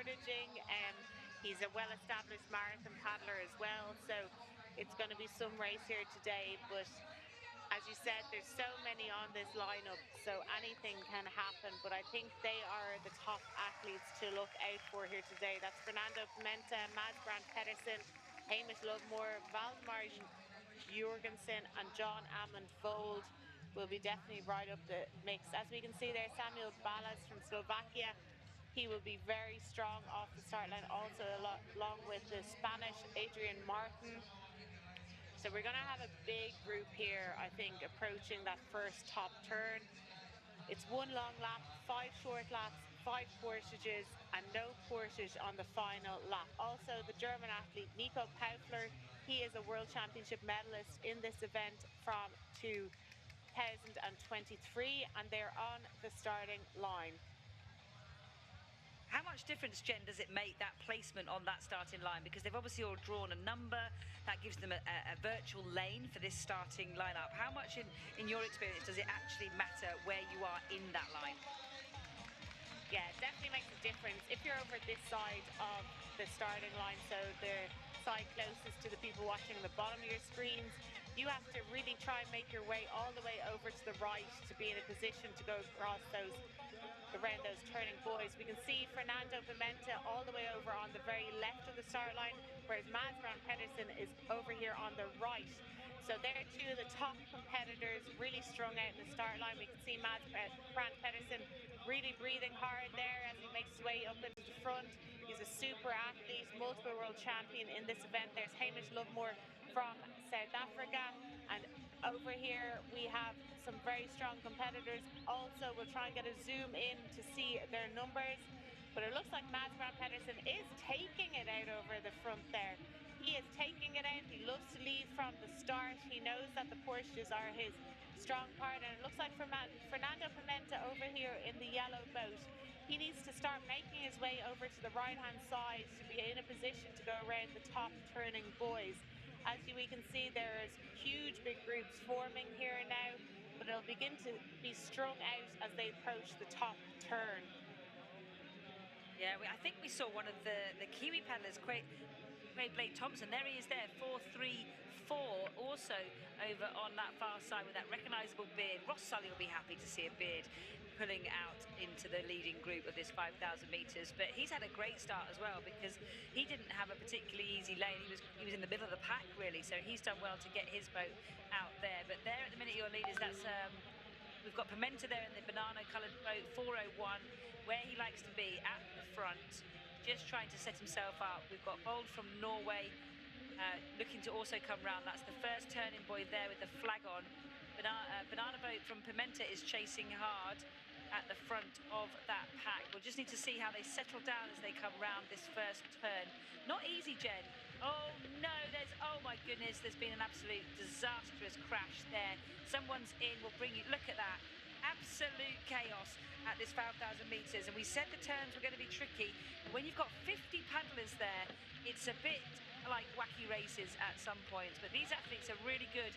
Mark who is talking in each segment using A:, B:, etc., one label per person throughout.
A: portaging, and he's a well-established marathon paddler as well. So it's going to be some race here today, but as you said, there's so many on this lineup, so anything can happen, but I think they are the top athletes to look out for here today. That's Fernando Pimenta, Pedersen, Hamish Lovemore, Valdemar Jorgensen and John Amund Fold will be definitely right up the mix. As we can see there, Samuel Balas from Slovakia, he will be very strong off the start line, also along with the Spanish Adrian Martin. So we're going to have a big group here, I think, approaching that first top turn. It's one long lap, 5 short laps, 5 portages, and no portage on the final lap. Also, the German athlete Nico Paufler, he is a World Championship medalist in this event from 2023, and they're on the starting line.
B: How much difference, Jen, does it make, that placement on that starting line? Because they've obviously all drawn a number that gives them a virtual lane for this starting lineup. How much, in your experience, does it actually matter where you are in that line?
A: Yeah, it definitely makes a difference. If you're over this side of the starting line, so the side closest to the people watching the bottom of your screens, you have to really try and make your way all the way over to the right to be in a position to go across around those turning boys. We can see Fernando Pimenta all the way over on the very left of the start line, whereas Pedersen is over here on the right. So they're two of the top competitors really strung out in the start line. We can see Pedersen really breathing hard there as he makes his way up into the front. He's a super athlete, multiple world champion in this event. There's Hamish Lovemore from South Africa, and over here we have some very strong competitors. Also, we'll try and get a zoom in to see their numbers, but it looks like Pedersen is taking it out over the front there. He is taking it out. He loves to lead from the start. He knows that the portages are his strong part, and it looks like Fernando Pimenta over here in the yellow boat, he needs to start making his way over to the right-hand side to be in a position to go around the top turning boys. As we can see, there's huge big groups forming here now, but it'll begin to be strung out as they approach the top turn.
B: Yeah, I think we saw one of the Kiwi paddlers, Craig Blake Thompson. There he is there, 4-3-4, also over on that far side with that recognisable beard. Ross Sully will be happy to see a beard pulling out into the leading group of this 5,000 metres. But he's had a great start as well, because he didn't have a particularly easy lane. He was in the middle of the pack, really, so he's done well to get his boat out there. But there at the minute, your leaders, that's... we've got Pimenta there in the banana-coloured boat, 401, where he likes to be, at the front, just trying to set himself up. We've got Bold from Norway looking to also come round. That's the first turning boy there with the flag on. Banana boat from Pimenta is chasing hard at the front of that pack. We'll just need to see how they settle down as they come round this first turn. Not easy, Jen. Oh no, oh my goodness, there's been an absolute disastrous crash there. Someone's in, we'll bring you, look at that. Absolute chaos at this 5,000 metres, and we said the turns were going to be tricky. When you've got 50 paddlers there, it's a bit like wacky races at some points, but these athletes are really good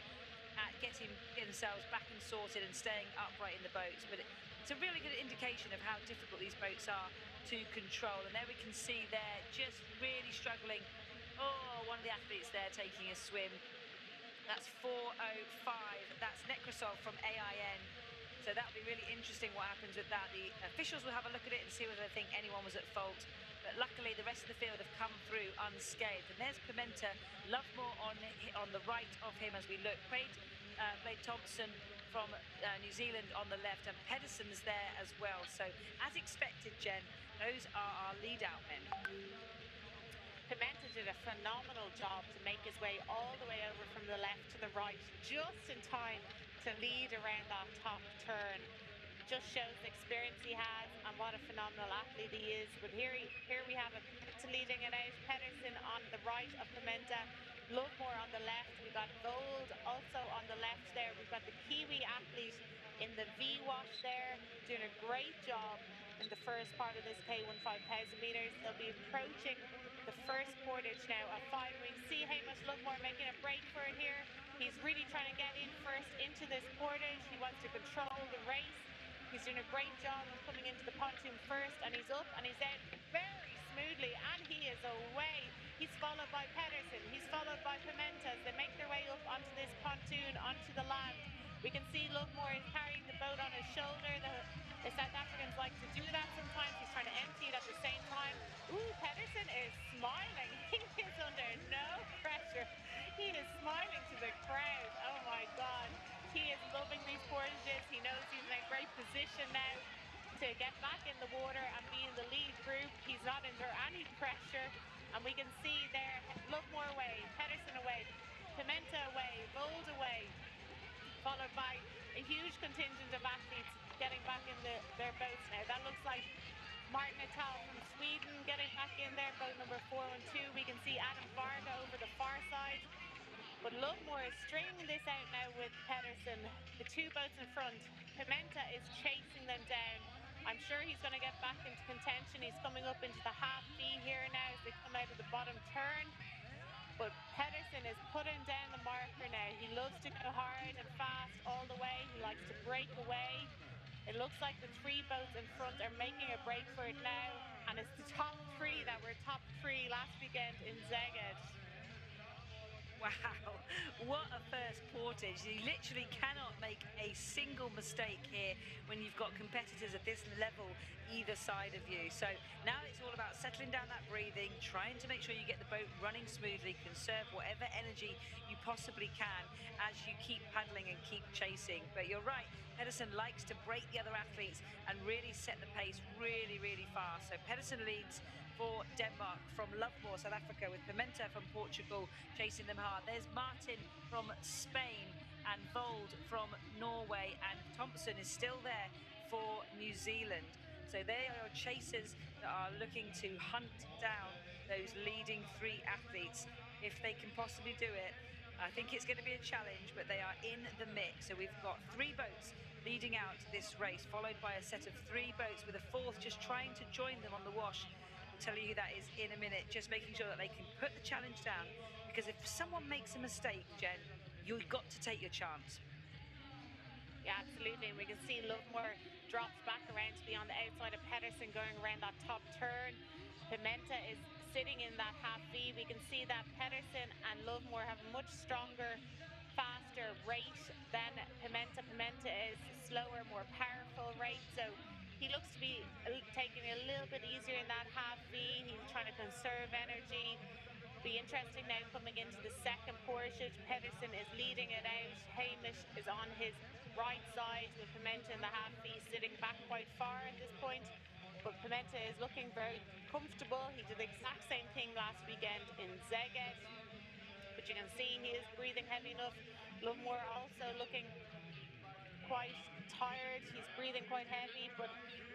B: at getting themselves back and sorted and staying upright in the boats. But it's a really good indication of how difficult these boats are to control. And there we can see they're just really struggling. Oh, one of the athletes there taking a swim. That's 4:05. That's Nekrasov from AIN. So that'll be really interesting what happens with that. The officials will have a look at it and see whether they think anyone was at fault. But luckily, the rest of the field have come through unscathed. And there's Pimenta, Lovemore on the right of him as we look. Blake Thompson from New Zealand on the left, and Pedersen's there as well. So, as expected, Jen, those are our lead-out men.
A: Pimenta did a phenomenal job to make his way all the way over from the left to the right, just in time to lead around that top turn. Just shows the experience he has and what a phenomenal athlete he is. But here we have a leading it out. Pedersen on the right of Pimenta, Lovemore on the left. We've got Gold also on the left there. We've got the Kiwi athlete in the V-wash there, doing a great job in the first part of this K1 5,000 metres. They'll be approaching the first portage now at 5. We can see Hamish Lovemore making a break for it here. He's really trying to get in first into this portage. He wants to control the race. He's doing a great job of coming into the pontoon first, and he's up and he's out very smoothly. followed by Pedersen. He's followed by Pimenta as they make their way up onto this pontoon, onto the land. We can see Lovemore is carrying the boat on his shoulder. The South Africans like to do that sometimes. He's trying to empty it at the same time. Ooh, Pedersen is smiling. He is under no pressure. He is smiling to the crowd. Oh my God. He is loving these portages. He knows he's in a great position now to get back in the water and be in the lead group. He's not under any pressure. And we can see there, Lovemore away, Pedersen away, Pimenta away, Vold away, followed by a huge contingent of athletes getting back in their boats now. That looks like Martin Natal from Sweden getting back in there, boat number 412. We can see Adam Varga over the far side. But Lovemore is stringing this out now with Pedersen. The two boats in front. Pimenta is chasing them down. I'm sure he's going to get back into contention. He's coming up into the half V here now as they come out of the bottom turn. But Pedersen is putting down the marker now. He loves to go hard and fast all the way. He likes to break away. It looks like the three boats in front are making a break for it now. And it's the top three that were top three last weekend in Szeged.
B: Wow, what a first portage. You literally cannot make a single mistake here when you've got competitors at this level either side of you. So now it's all about settling down that breathing, trying to make sure you get the boat running smoothly, conserve whatever energy you possibly can as you keep paddling and keep chasing. But you're right, Pedersen likes to break the other athletes and really set the pace really, really fast. So Pedersen leads for Denmark from Lovemore, South Africa, with Pimenta from Portugal chasing them hard. There's Martin from Spain and Vold from Norway, and Thompson is still there for New Zealand. So they are chasers that are looking to hunt down those leading three athletes if they can possibly do it. I think it's going to be a challenge, but they are in the mix. So we've got three boats leading out this race, followed by a set of three boats with a fourth just trying to join them on the wash. Tell you who that is in a minute, just making sure that they can put the challenge down, because if someone makes a mistake, Jen, you've got to take your chance.
A: Yeah, absolutely. And we can see Lovemore drops back around to be on the outside of Pedersen going around that top turn. Pimenta is sitting in that half V. We can see that Pedersen and Lovemore have a much stronger, faster rate than Pimenta. Pimenta is slower, more powerful rate. So he looks to be taking it a little bit easier in that half V. He's trying to conserve energy. Be interesting now coming into the second portage. Pedersen is leading it out. Hamish is on his right side with Pimenta in the half V sitting back quite far at this point. But Pimenta is looking very comfortable. He did the exact same thing last weekend in Szeged. But you can see he is breathing heavy enough. Lovemore also looking quite tired. He's breathing quite heavy, but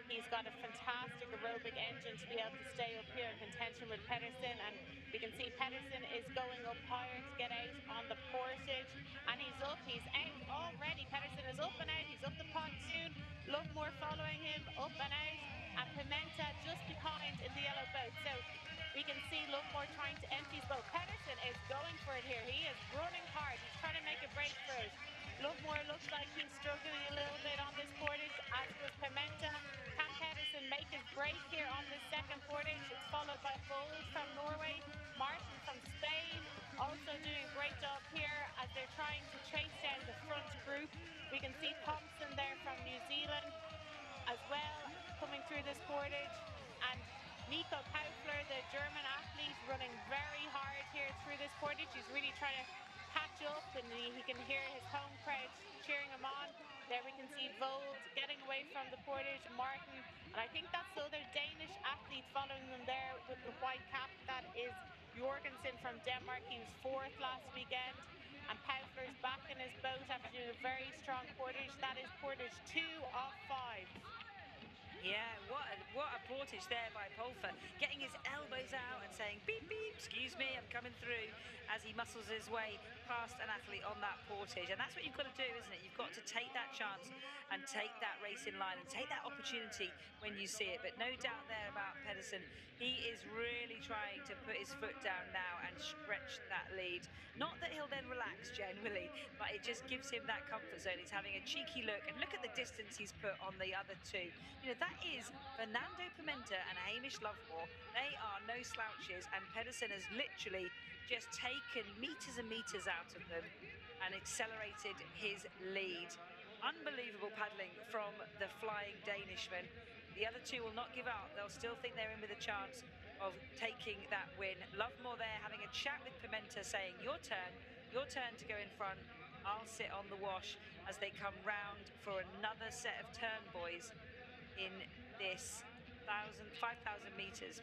A: he's got a fantastic aerobic engine to be able to stay up here in contention with Pedersen. And we can see Pedersen is going up higher to get out on the portage. And he's up, he's out already. Pedersen is up and out, he's up the pontoon. Lovemore following him, up and out. And Pimenta just behind in the yellow boat. So we can see Lovemore trying to empty his boat. Pedersen is going for it here. He is running hard. He's trying to make a break for it. Lovemore looks like he's struggling a little bit on this portage, as was Pimenta. Can Pedersen make his break here on this second portage? It's followed by Vold from Norway, Martin from Spain, also doing a great job here as they're trying to chase down the front group. We can see Thompson there from New Zealand as well, coming through this portage. And Nico Kaufler, the German athlete, running very hard here through this portage. He's really trying to catch up, and he can hear his home crowd cheering him on. There we can see Vold getting away from the portage, Martin, and I think that's the other Danish athlete following them there with the white cap. That is Jorgensen from Denmark. He was fourth last weekend, and Paufler's back in his boat after doing a very strong portage. That is portage 2 of 5.
B: Yeah, what a portage there by Pulfer, getting his elbows out and saying, beep, beep, excuse me, I'm coming through, as he muscles his way past an athlete on that portage. And that's what you've got to do, isn't it? You've got to take that chance and take that race in line and take that opportunity when you see it. But no doubt there about Pedersen, he is really trying to put his foot down now and stretch that lead. Not that he'll then relax generally, but it just gives him that comfort zone. He's having a cheeky look, and look at the distance he's put on the other two. You know, that is Fernando Pimenta and Hamish Lovemore. They are no slouches, and Pedersen has literally just taken meters and meters out of them and accelerated his lead. Unbelievable paddling from the flying Danishman. The other two will not give up. They'll still think they're in with a chance of taking that win. Lovemore there having a chat with Pimenta, saying, your turn to go in front. I'll sit on the wash as they come round for another set of turn, boys, in this 5,000 meters.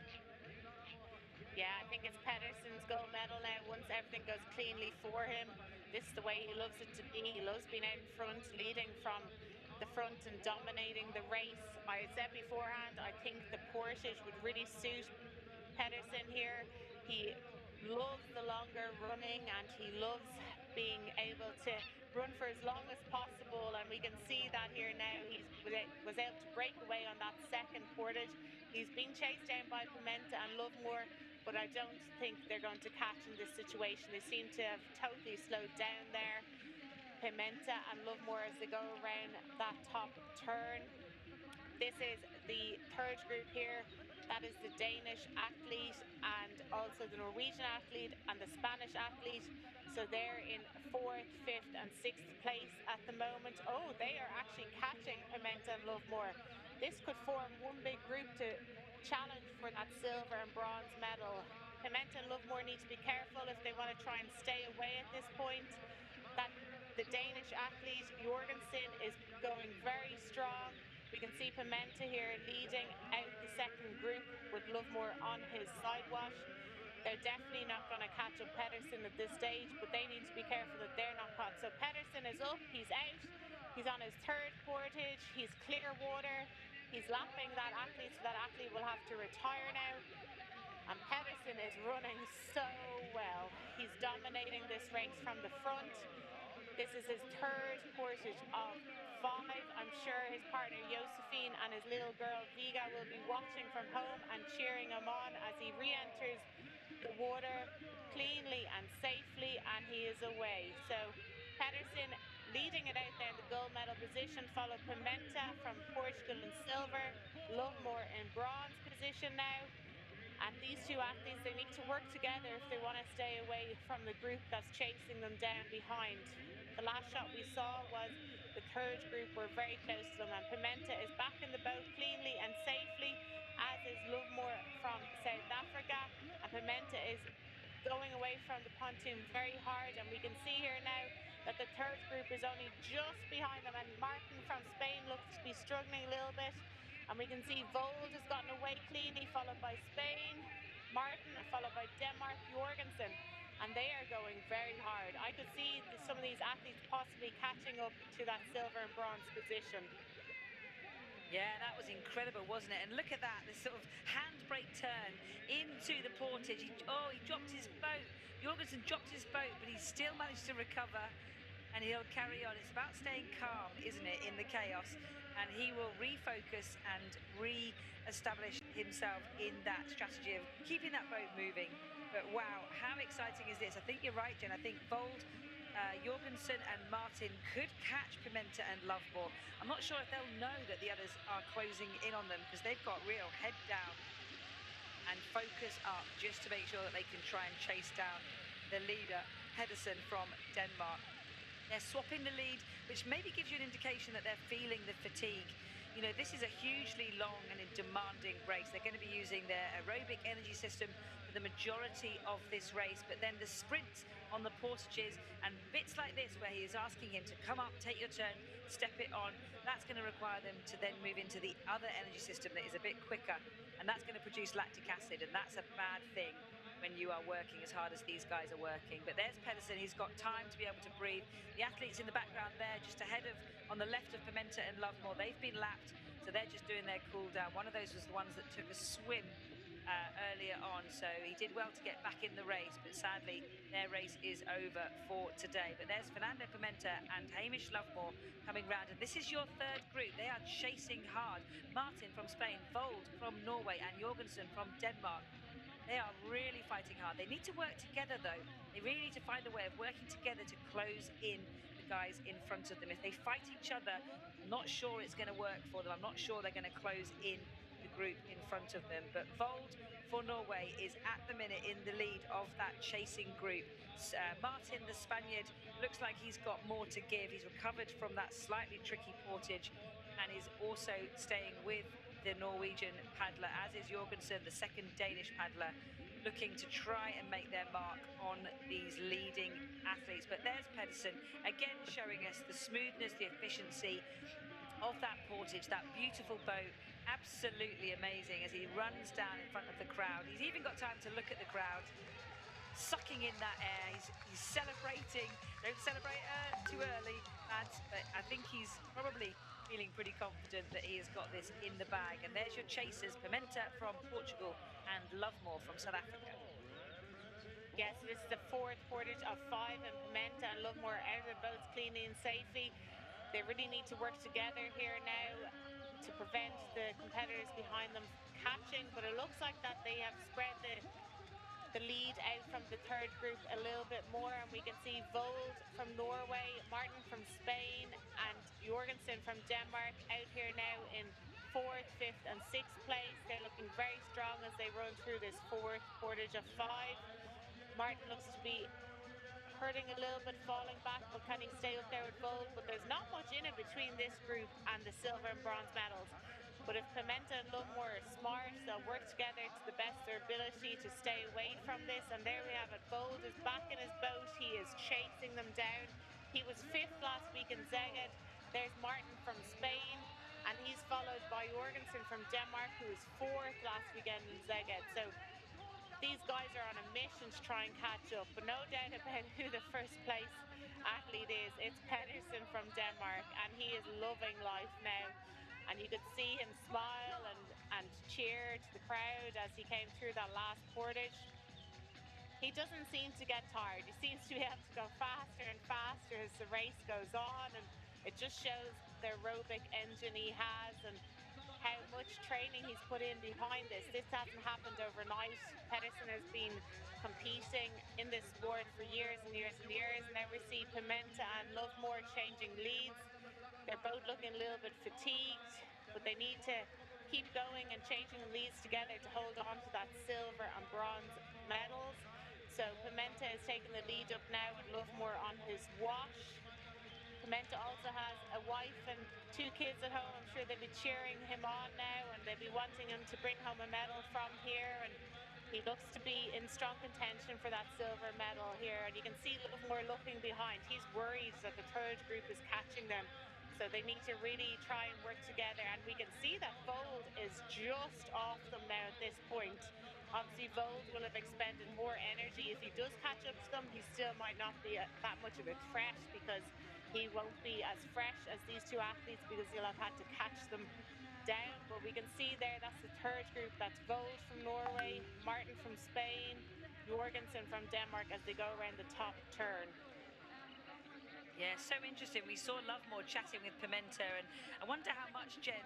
A: Yeah, I think it's Pedersen's gold medal now once everything goes cleanly for him. This is the way he loves it to be. He loves being out in front, leading from the front and dominating the race. I said beforehand, I think the portage would really suit Pedersen here. He loves the longer running and he loves being able to run for as long as possible, and we can see that here now. He was able to break away on that second portage. He's being chased down by Pimenta and Lovemore, but I don't think they're going to catch in this situation. They seem to have totally slowed down there, Pimenta and Lovemore, as they go around that top turn. This is the third group here. That is the Danish athlete and also the Norwegian athlete and the Spanish athlete. So they're in 4th, 5th and 6th place at the moment. Oh, they are actually catching Pimenta and Lovemore. This could form one big group to challenge for that silver and bronze medal. Pimenta and Lovemore need to be careful if they want to try and stay away at this point. That the Danish athlete Jorgensen is going very strong. We can see Pimenta here leading out the second group with Lovemore on his side wash. They're definitely not going to catch up Pedersen at this stage, but they need to be careful that they're not caught. So Pedersen is up, he's out, he's on his third portage, he's clear water, he's lapping that athlete, so that athlete will have to retire now. And Pedersen is running so well. He's dominating this race from the front. This is his third portage of 5. I'm sure his partner Josephine and his little girl Viga will be watching from home and cheering him on as he re-enters the water cleanly and safely, and he is away. So Pedersen leading it out there in the gold medal position, followed Pimenta from Portugal in silver, Lovemore in bronze position now. And these two athletes, they need to work together if they want to stay away from the group that's chasing them down behind. The last shot we saw was the third group were very close to them, and Pimenta is back in the boat cleanly and safely, as is Lovemore from South Africa. And Pimenta is going away from the pontoon very hard, and we can see here now that the third group is only just behind them, and Martin from Spain looks to be struggling a little bit. And we can see Vold has gotten away cleanly, followed by Spain, Martin, followed by Denmark, Jorgensen. And they are going very hard. I could see some of these athletes possibly catching up to that silver and bronze position.
B: Yeah, that was incredible, wasn't it? And look at that, this sort of handbrake turn into the portage. He dropped his boat. Jorgensen dropped his boat, but he still managed to recover, and he'll carry on. It's about staying calm, isn't it, in the chaos? And he will refocus and re-establish himself in that strategy of keeping that boat moving. But wow, how exciting is this? I think you're right, Jen. I think Vold, Jorgensen and Martin could catch Pimenta and Lovemore. I'm not sure if they'll know that the others are closing in on them, because they've got real head down and focus up just to make sure that they can try and chase down the leader, Pedersen from Denmark. They're swapping the lead, which maybe gives you an indication that they're feeling the fatigue. You know, this is a hugely long and demanding race. They're going to be using their aerobic energy system for the majority of this race, but then the sprints on the portages and bits like this where he is asking him to come up, take your turn, step it on, that's going to require them to then move into the other energy system that is a bit quicker, and that's going to produce lactic acid, and that's a bad thing when you are working as hard as these guys are working. But there's Pedersen, he's got time to be able to breathe. The athletes in the background there, just ahead of, on the left of Pimenta and Lovemore, they've been lapped, so they're just doing their cool down. One of those was the ones that took a swim earlier on, so he did well to get back in the race, but sadly their race is over for today. But there's Fernando Pimenta and Hamish Lovemore coming round, and this is your third group. They are chasing hard. Martin from Spain, Vold from Norway and Jorgensen from Denmark. They are really fighting hard. They need to work together, though. They really need to find a way of working together to close in the guys in front of them. If they fight each other, I'm not sure it's going to work for them. I'm not sure they're going to close in the group in front of them. But Vold for Norway Norway is at the minute in the lead of that chasing group. Martin, the Spaniard, looks like he's got more to give. He's recovered from that slightly tricky portage and is also staying with the Norwegian paddler, as is Jorgensen, the second Danish paddler, looking to try and make their mark on these leading athletes. But there's Pedersen, again showing us the smoothness, the efficiency of that portage, that beautiful boat. Absolutely amazing as he runs down in front of the crowd. He's even got time to look at the crowd, sucking in that air. He's celebrating. Don't celebrate too early, lads, but I think he's probably feeling pretty confident that he has got this in the bag. And there's your chasers, Pimenta from Portugal and Lovemore from South Africa.
A: Yes, this is the fourth portage of 5, and Pimenta and Lovemore out of the boats cleanly and safely. They really need to work together here now to prevent the competitors behind them catching, but it looks like that they have spread the lead out from the third group a little bit more, and we can see Vold from Norway, Martin from Spain and Jorgensen from Denmark out here now in 4th, 5th and 6th place. They're looking very strong as they run through this fourth portage of 5. Martin looks to be hurting a little bit, falling back, but can he stay up there with Vold? But there's not much in it between this group and the silver and bronze medals. But if Pimenta and Lovemore are smart, they'll work together to the best of their ability to stay away from this. And there we have it. Vold is back in his boat. He is chasing them down. He was 5th last week in Szeged. There's Martin from Spain, and he's followed by Jorgensen from Denmark, who was 4th last weekend in Szeged. So these guys are on a mission to try and catch up, but no doubt about who the first place athlete is. It's Pedersen from Denmark, and he is loving life now. And you could see him smile and cheer to the crowd as he came through that last portage. He doesn't seem to get tired. He seems to be able to go faster and faster as the race goes on, and it just shows the aerobic engine he has and how much training he's put in behind this. This hasn't happened overnight. Pedersen has been competing in this sport for years and years and years. Now we see Pimenta and Lovemore changing leads. They're both looking a little bit fatigued, but they need to keep going and changing the leads together to hold on to that silver and bronze medals. So Pimenta is taking the lead up now with Lovemore on his wash. Pimenta also has a wife and 2 kids at home. I'm sure they'll be cheering him on now, and they'll be wanting him to bring home a medal from here. And he looks to be in strong contention for that silver medal here. And you can see Lovemore looking behind. He's worried that the third group is catching them. So they need to really try and work together. And we can see that Vold is just off them now at this point. Obviously, Vold will have expended more energy. If he does catch up to them, he still might not be that much of a threat, because he won't be as fresh as these 2 athletes, because he'll have had to catch them down. But we can see there, that's the third group. That's Vold from Norway, Martin from Spain, Jorgensen from Denmark as they go around the top turn.
B: Yeah, so interesting. We saw Lovemore chatting with Pimenta, and I wonder how much, Jen,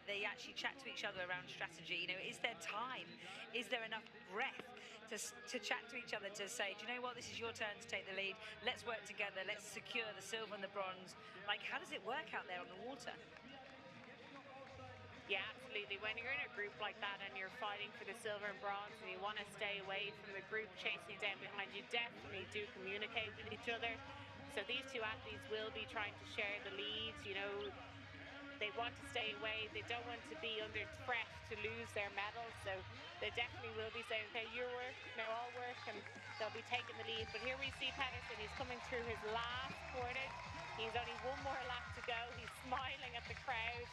B: they actually chat to each other around strategy. You know, is there time? Is there enough breath to chat to each other, to say, do you know what, this is your turn to take the lead. Let's work together. Let's secure the silver and the bronze. Like, how does it work out there on the water?
A: Yeah, absolutely. When you're in a group like that and you're fighting for the silver and bronze and you want to stay away from the group chasing down behind you, definitely do communicate with each other. So these 2 athletes will be trying to share the leads. You know, they want to stay away. They don't want to be under threat to lose their medals. So they definitely will be saying, okay, your work, now I'll work, and they'll be taking the lead. But here we see Pedersen. He's coming through his last portage. He's only 1 more lap to go. He's smiling at the crowd,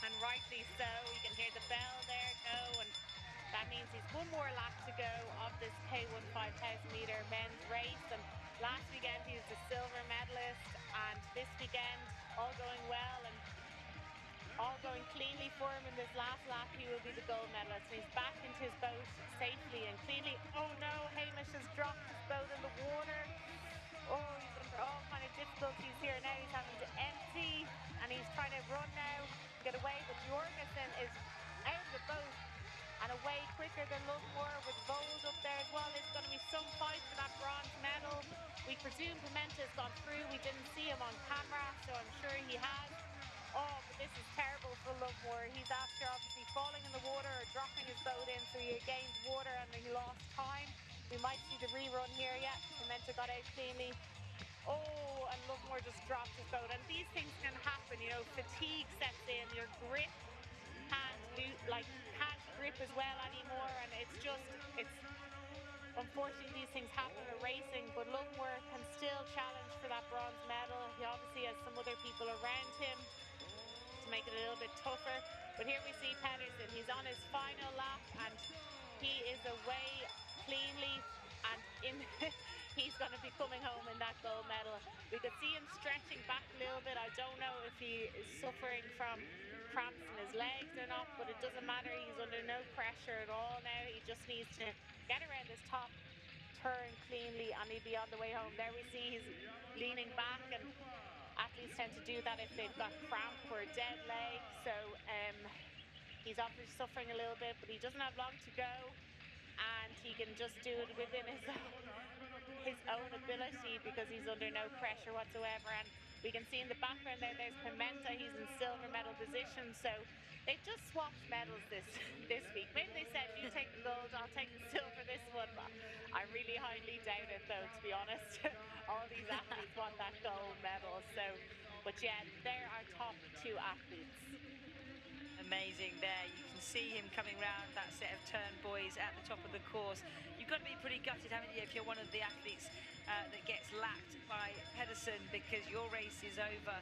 A: and rightly so. You can hear the bell there go, and that means he's 1 more lap to go of this K1 5,000 meter men's race. And last weekend he was the silver medalist, and this weekend all going well and all going cleanly for him. In this last lap he will be the gold medalist, and he's back into his boat safely and cleanly. Oh no, Hamish has dropped his boat in the water. Oh, he's under all kind of difficulties here now. He's having to empty, and he's trying to run now to get away, but Jorgensen is out of the boat and away quicker than Lovemore, with Vold up there as well. There's going to be some fight for that bronze medal. We presume Pimenta's gone through. We didn't see him on camera, so I'm sure he has. Oh, but this is terrible for Lovemore. He's after obviously falling in the water or dropping his boat in, so he gains water, and We might see the rerun here. Yeah, Pimenta got out cleanly. Oh, and Lovemore just dropped his boat. And these things can happen, you know, fatigue sets in, your grip can't grip as well anymore, and it's unfortunately these things happen in racing, but Lovemore can still challenge for that bronze medal. He obviously has some other people around him to make it a little bit tougher. But here we see Pedersen. He's on his final lap and he is away cleanly, and he's going to be coming home in that gold medal. We could see him stretching back a little bit. I don't know if he is suffering from cramps in his legs or not, but it doesn't matter. He's under no pressure at all now. He just needs to get around this top turn cleanly and he'll be on the way home. There we see he's leaning back, and athletes tend to do that if they've got cramp or a dead leg. So he's obviously suffering a little bit, but he doesn't have long to go, and he can just do it within his own ability because he's under no pressure whatsoever. And we can see in the background there's Pimenta. He's in silver medal position. So they've just swapped medals this week. Maybe they said, you take the gold, I'll take the silver this one. I really highly doubt it, though, to be honest. All these athletes want that gold medal. So, but yeah, they're our top two athletes.
B: Amazing there. You can see him coming round that set of turn buoys at the top of the course. You've got to be pretty gutted, haven't you, if you're one of the athletes that gets lapped by Pedersen because your race is over.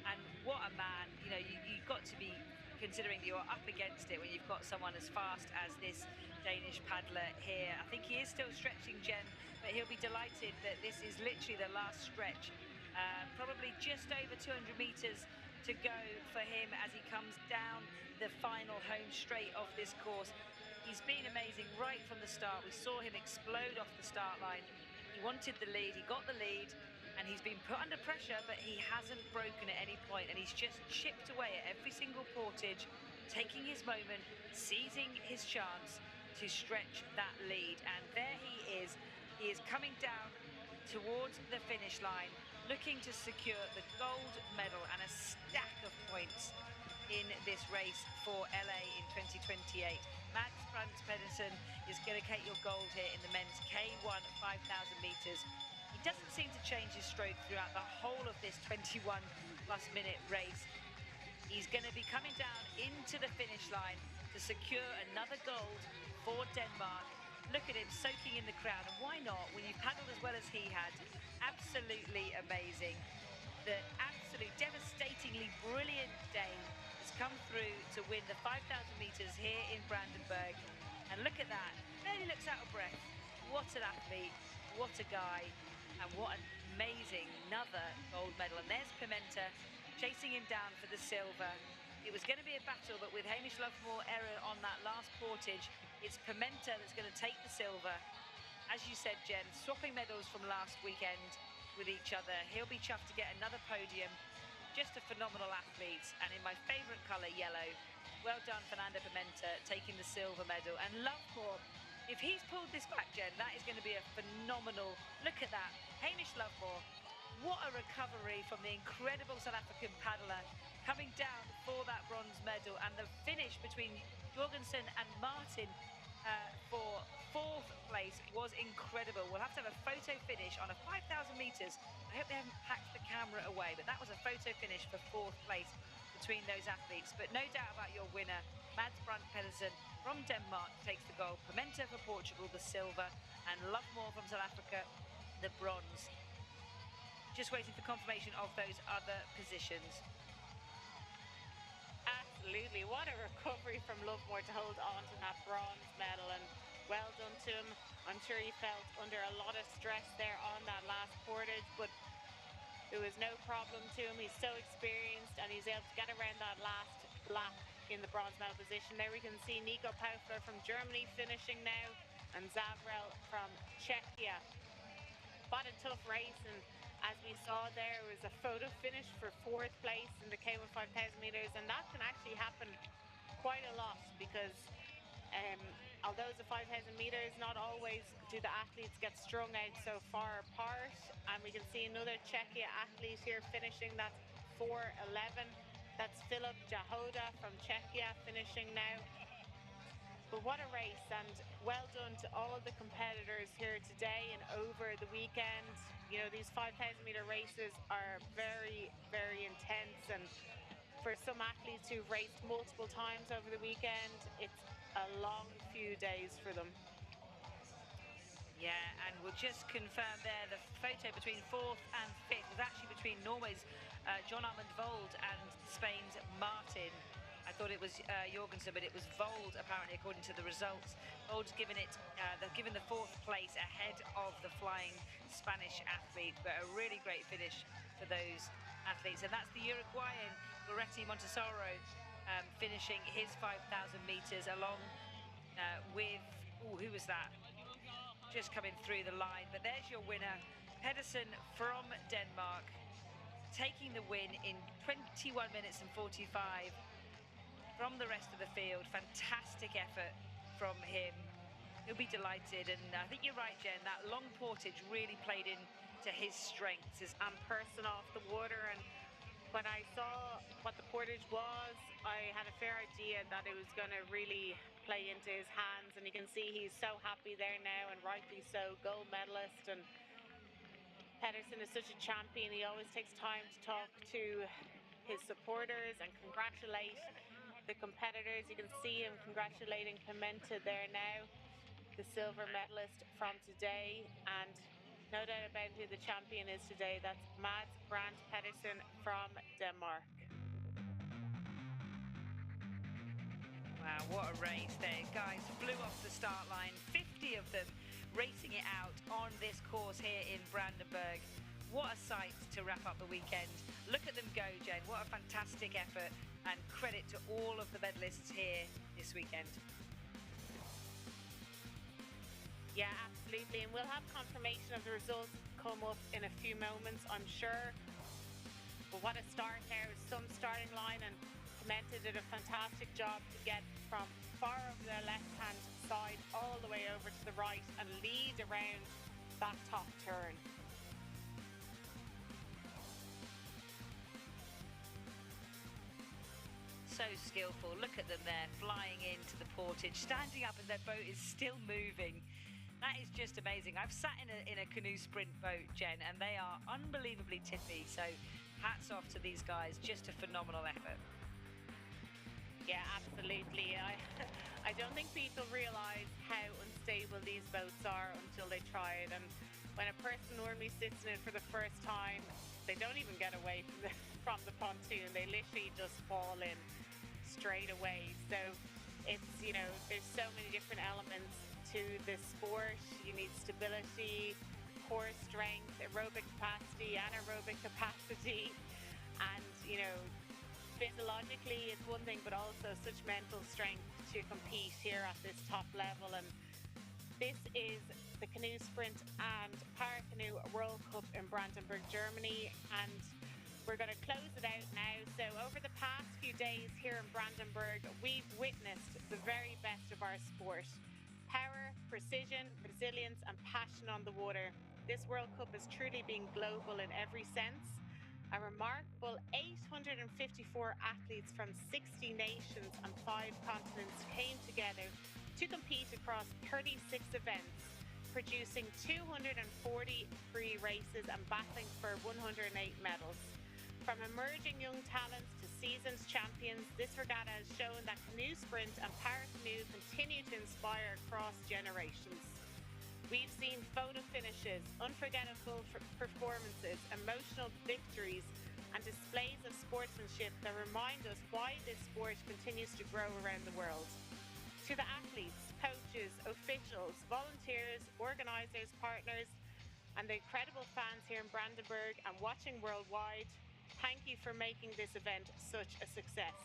B: And what a man. You know, you've got to be considering you're up against it when you've got someone as fast as this Danish paddler here. I think he is still stretching, Jen, but he'll be delighted that this is literally the last stretch. Probably just over 200 metres to go for him as he comes down the final home straight of this course. He's been amazing right from the start. We saw him explode off the start line. He wanted the lead, he got the lead, and he's been put under pressure, but he hasn't broken at any point, and he's just chipped away at every single portage, taking his moment, seizing his chance to stretch that lead. And there he is coming down towards the finish line, looking to secure the gold medal and a stack of points in this race for LA in 2028. Mads Pedersen is going to take your gold here in the men's K1 5,000 metres. He doesn't seem to change his stroke throughout the whole of this 21+ minute race. He's going to be coming down into the finish line to secure another gold for Denmark. Look at him soaking in the crowd, and why not when you paddled as well as he had? Absolutely amazing. The absolute devastatingly brilliant Dane has come through to win the 5,000 metres here in Brandenburg. And look at that, barely looks out of breath. What an athlete, what a guy, and what an amazing another gold medal. And there's Pimenta chasing him down for the silver. It was going to be a battle, but with Hamish Lovemore error on that last portage, it's Pimenta that's going to take the silver. As you said, Jen, swapping medals from last weekend with each other. He'll be chuffed to get another podium. Just a phenomenal athlete, and in my favourite colour, yellow. Well done, Fernando Pimenta, taking the silver medal. And Lovemore, if he's pulled this back, Jen, that is going to be a phenomenal... Look at that. Hamish Lovemore, what a recovery from the incredible South African paddler coming down for that bronze medal. And the finish between Jorgensen and Martin for 4th place was incredible. We'll have to have a photo finish on a 5,000 metres. I hope they haven't packed the camera away, but that was a photo finish for 4th place between those athletes. But no doubt about your winner, Mads Pedersen from Denmark takes the gold, Pimenta for Portugal the silver, and Lovemore from South Africa the bronze. Just waiting for confirmation of those other positions.
A: Absolutely, what a recovery from Lovemore to hold on to that bronze medal, and well done to him. I'm sure he felt under a lot of stress there on that last portage, but there was no problem to him. He's so experienced, and he's able to get around that last lap in the bronze medal position. There we can see Nico Paufler from Germany finishing now, and Zavrel from Czechia. But a tough race, and as we saw there was a photo finish for 4th place in the K1 5,000 metres, and that can actually happen quite a lot because although it's a 5,000 metres, not always do the athletes get strung out so far apart. And we can see another Czechia athlete here finishing, that's 4:11. That's Filip Jahoda from Czechia finishing now. But what a race, and well done to all of the competitors here today and over the weekend. You know, these 5,000-meter races are very, very intense, and for some athletes who've raced multiple times over the weekend, it's a long few days for them.
B: Yeah, and we'll just confirm there the photo between fourth and fifth was actually between Norway's John Armand Vold and Spain's Martin. I thought it was Jorgensen, but it was Vold, apparently, according to the results. Vold's given the fourth place ahead of the flying Spanish athlete, but a really great finish for those athletes. And that's the Uruguayan Loretti Montesoro finishing his 5,000 meters along with, who was that? Just coming through the line. But there's your winner, Pedersen from Denmark, taking the win in 21 minutes and 45 from the rest of the field. Fantastic effort from him. He'll be delighted, and I think you're right, Jen, that long portage really played into his strengths.
A: And person off the water, and when I saw what the portage was, I had a fair idea that it was going to really play into his hands, and you can see he's so happy there now, and rightly so. Gold medalist, and Pedersen is such a champion. He always takes time to talk to his supporters and congratulate the competitors. You can see him congratulating Pimenta there now, the silver medalist from today, and no doubt about who the champion is today. That's Mads Brandt Pedersen from Denmark.
B: Wow, what a race there. Guys flew off the start line, 50 of them racing it out on this course here in Brandenburg. What a sight to wrap up the weekend. Look at them go, Jen. What a fantastic effort, and credit to all of the medalists here this weekend.
A: Yeah, absolutely, and we'll have confirmation of the results come up in a few moments, I'm sure. But what a start there. Some starting line, and Pimenta did a fantastic job to get from far over the left-hand side all the way over to the right and lead around that top turn.
B: So skillful. Look at them there, flying into the portage, standing up, and their boat is still moving. That is just amazing. I've sat in a canoe sprint boat, Jen, and they are unbelievably tippy. So hats off to these guys. Just a phenomenal effort.
A: Yeah, absolutely. I don't think people realise how unstable these boats are until they try it. And when a person normally sits in it for the first time, they don't even get away from the pontoon. They literally just fall in straight away. So it's, you know, there's so many different elements to this sport. You need stability, core strength, aerobic capacity, anaerobic capacity, and, you know, physiologically it's one thing, but also such mental strength to compete here at this top level. And this is the Canoe Sprint and Paracanoe World Cup in Brandenburg, Germany, and we're going to close it out now. So over the past few days here in Brandenburg, we've witnessed the very best of our sport. Power, precision, resilience, and passion on the water. This World Cup has truly been global in every sense. A remarkable 854 athletes from 60 nations and 5 continents came together to compete across 36 events, producing 243 races and battling for 108 medals. From emerging young talents to seasoned champions, this regatta has shown that canoe sprint and paracanoe continue to inspire across generations. We've seen photo finishes, unforgettable performances, emotional victories, and displays of sportsmanship that remind us why this sport continues to grow around the world. To the athletes, coaches, officials, volunteers, organisers, partners, and the incredible fans here in Brandenburg and watching worldwide, thank you for making this event such a success.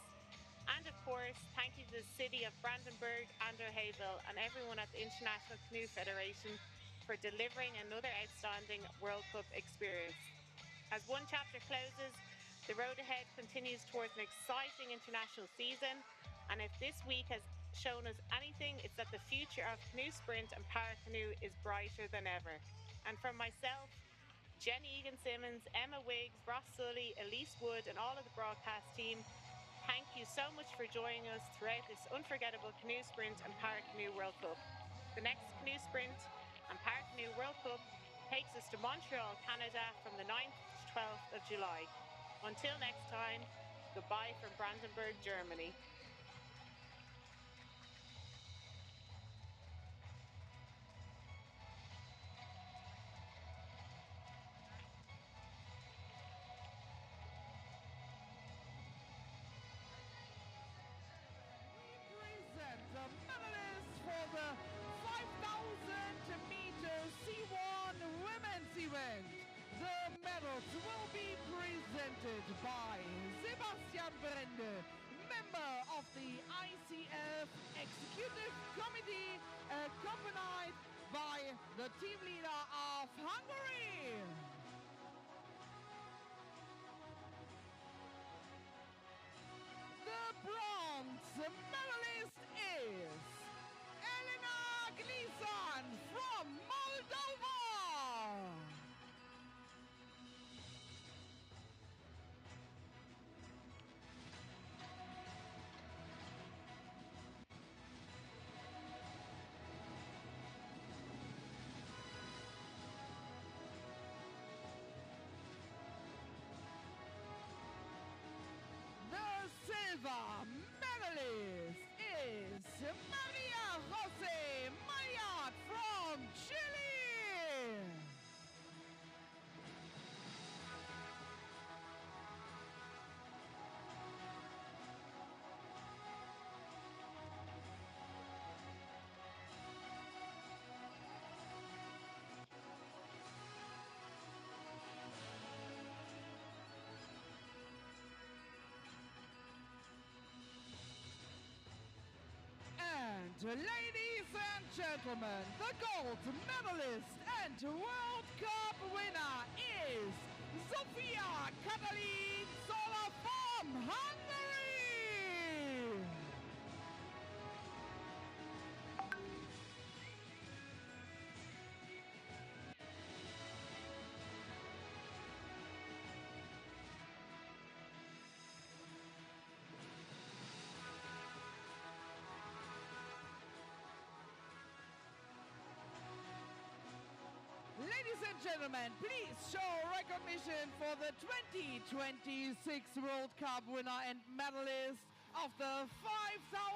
A: And of course, thank you to the city of Brandenburg, Anderhavel, and everyone at the International Canoe Federation for delivering another outstanding World Cup experience. As one chapter closes, the road ahead continues towards an exciting international season. And if this week has shown us anything, it's that the future of canoe sprint and paracanoe is brighter than ever. And from myself, Jenny Egan-Simmons, Emma Wiggs, Ross Sully, Elise Wood, and all of the broadcast team, Thank you so much for joining us throughout this unforgettable canoe sprint and para canoe World Cup. The next canoe sprint and para canoe World Cup takes us to Montreal, Canada from the 9th to 12th of July. Until next time, goodbye from Brandenburg, Germany.
C: Present the medalists for the 5,000 meter C1 women's event. The medals will be presented by Sebastian Brende, member of the ICF Executive Committee, accompanied by the team leader of Hungary. The bronze medalist is Elena Gleason from Moldova. The silver medalist is Maria Jose Mayat from Chile. And ladies and gentlemen, the gold medalist and World Cup winner is Sofia Katalin Zola from Hungary. Ladies and gentlemen, please show recognition for the 2026 World Cup winner and medalist of the 5,000